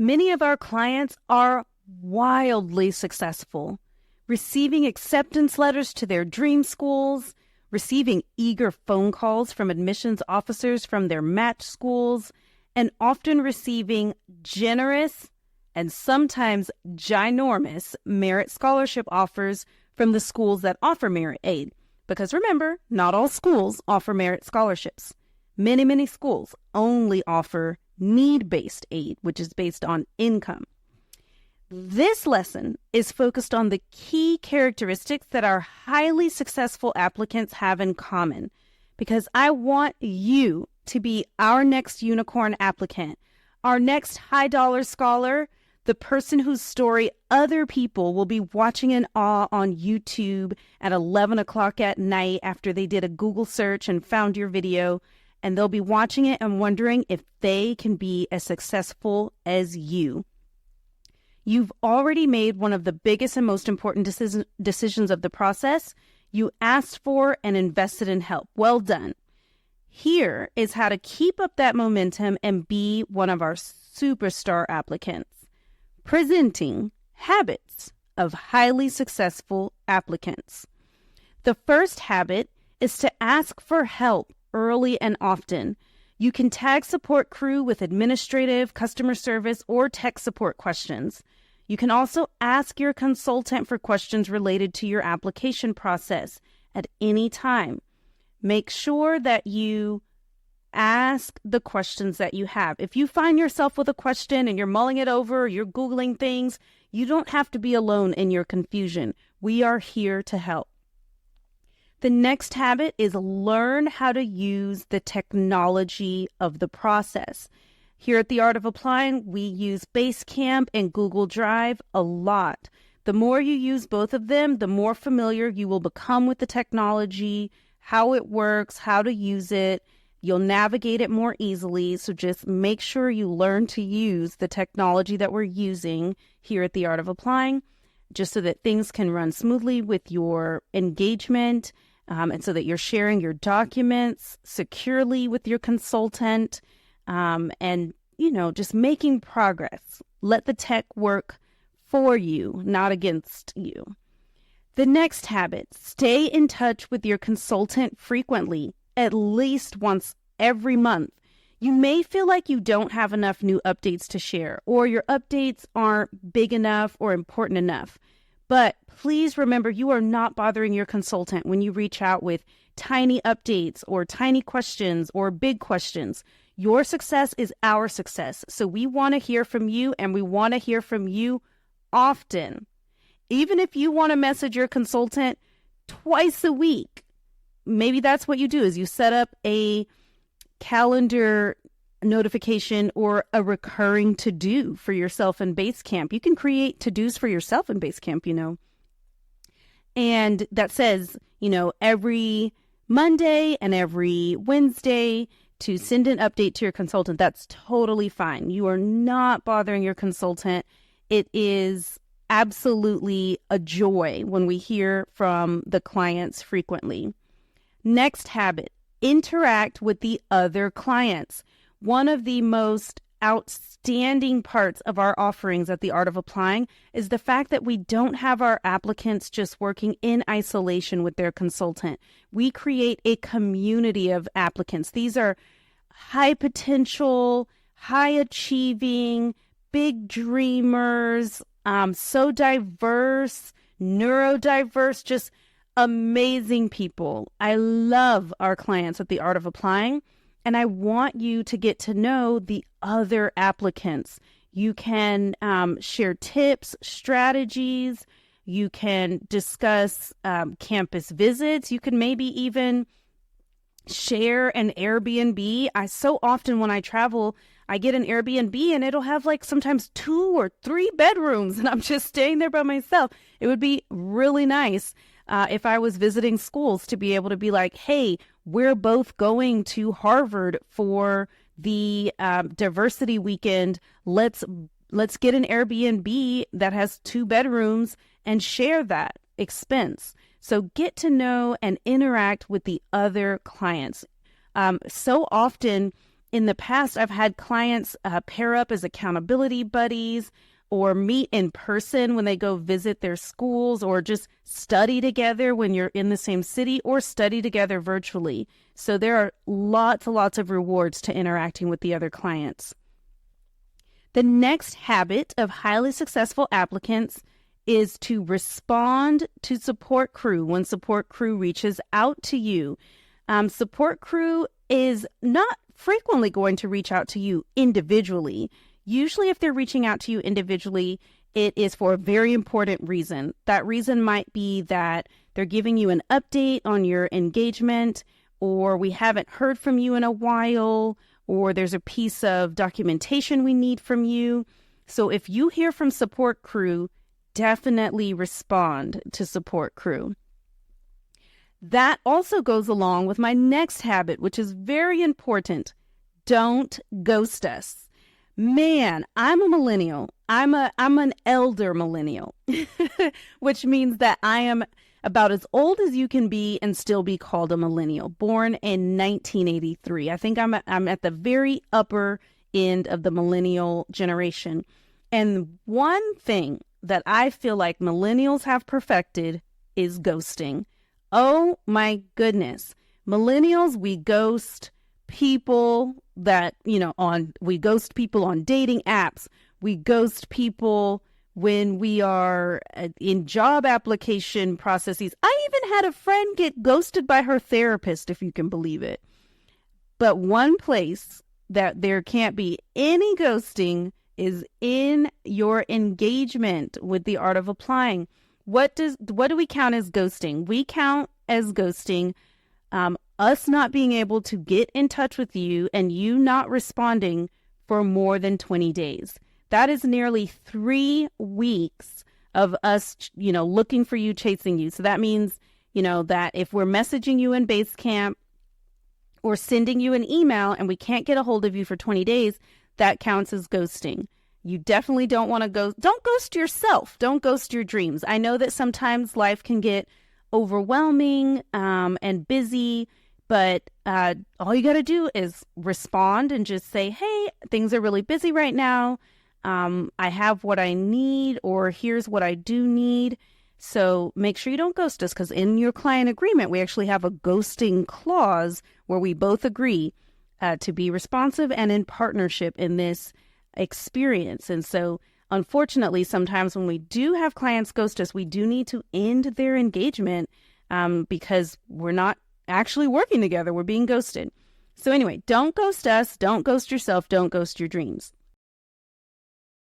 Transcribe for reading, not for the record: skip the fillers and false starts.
Many of our clients are wildly successful, receiving acceptance letters to their dream schools, receiving eager phone calls from admissions officers from their match schools, and often receiving generous and sometimes ginormous merit scholarship offers from the schools that offer merit aid. Because remember, not all schools offer merit scholarships. Many, many schools only offer need-based aid, which is based on income. This lesson is focused on the key characteristics that our highly successful applicants have in common, because I want you to be our next unicorn applicant, our next high-dollar scholar, the person whose story other people will be watching in awe on YouTube at 11 o'clock at night after they did a Google search and found your video, and they'll be watching it and wondering if they can be as successful as you. You've already made one of the biggest and most important decisions of the process. You asked for and invested in help. Well done. Here is how to keep up that momentum and be one of our superstar applicants. Presenting habits of highly successful applicants. The first habit is to ask for help early and often. You can tag support crew with administrative, customer service, or tech support questions. You can also ask your consultant for questions related to your application process at any time. Make sure that you ask the questions that you have. If you find yourself with a question and you're mulling it over, or you're Googling things, you don't have to be alone in your confusion. We are here to help. The next habit is learn how to use the technology of the process. Here at The Art of Applying, we use Basecamp and Google Drive a lot. The more you use both of them, the more familiar you will become with the technology, how it works, how to use it. You'll navigate it more easily. So just make sure you learn to use the technology that we're using here at The Art of Applying, just so that things can run smoothly with your engagement, and so that you're sharing your documents securely with your consultant, and, just making progress. Let the tech work for you, not against you. The next habit, stay in touch with your consultant frequently, at least once every month. You may feel like you don't have enough new updates to share, or your updates aren't big enough or important enough. But please remember, you are not bothering your consultant when you reach out with tiny updates or tiny questions or big questions. Your success is our success. So we want to hear from you, and we want to hear from you often. Even if you want to message your consultant twice a week, maybe that's what you do, is you set up a calendar notification or a recurring to-do for yourself in Basecamp. You can create to-dos for yourself in Basecamp, and that says, every Monday and every Wednesday to send an update to your consultant. That's totally fine. You are not bothering your consultant. It is absolutely a joy when we hear from the clients frequently. Next habit, interact with the other clients. One of the most outstanding parts of our offerings at The Art of Applying is the fact that we don't have our applicants just working in isolation with their consultant. We create a community of applicants. These are high potential, high achieving, big dreamers, so diverse, neurodiverse, just amazing people. I love our clients at The Art of Applying, and I want you to get to know the other applicants. You can share tips, strategies. You can discuss campus visits. You can maybe even share an Airbnb. So often when I travel, I get an Airbnb and it'll have sometimes 2 or 3 bedrooms, and I'm just staying there by myself. It would be really nice if I was visiting schools to be able to be like, hey, we're both going to Harvard for the diversity weekend. Let's get an Airbnb that has 2 bedrooms and share that expense. So get to know and interact with the other clients. So often In the past, I've had clients pair up as accountability buddies or meet in person when they go visit their schools, or just study together when you're in the same city, or study together virtually. So there are lots and lots of rewards to interacting with the other clients. The next habit of highly successful applicants is to respond to support crew when support crew reaches out to you. Support crew is not frequently going to reach out to you individually. Usually, if they're reaching out to you individually, it is for a very important reason. That reason might be that they're giving you an update on your engagement, or we haven't heard from you in a while, or there's a piece of documentation we need from you. So if you hear from support crew, definitely respond to support crew. That also goes along with my next habit, which is very important. Don't ghost us. Man, I'm a millennial. I'm an elder millennial, which means that I am about as old as you can be and still be called a millennial, born in 1983. I think I'm at the very upper end of the millennial generation. And one thing that I feel like millennials have perfected is ghosting. Oh my goodness. Millennials, we ghost people we ghost people on dating apps. We ghost people when we are in job application processes. I even had a friend get ghosted by her therapist, if you can believe it. But one place that there can't be any ghosting is in your engagement with the art of applying. What do we count as ghosting? We count as ghosting us not being able to get in touch with you and you not responding for more than 20 days. That is nearly 3 weeks of us, looking for you, chasing you. So that means, that if we're messaging you in Basecamp or sending you an email and we can't get a hold of you for 20 days, that counts as ghosting. You definitely don't want to don't ghost yourself. Don't ghost your dreams. I know that sometimes life can get overwhelming and busy, but all you got to do is respond and just say, hey, things are really busy right now. I have what I need, or here's what I do need. So make sure you don't ghost us, because in your client agreement, we actually have a ghosting clause where we both agree to be responsive and in partnership in this experience. And so unfortunately, sometimes when we do have clients ghost us, we do need to end their engagement because we're not actually working together. We're being ghosted. So anyway, don't ghost us. Don't ghost yourself. Don't ghost your dreams.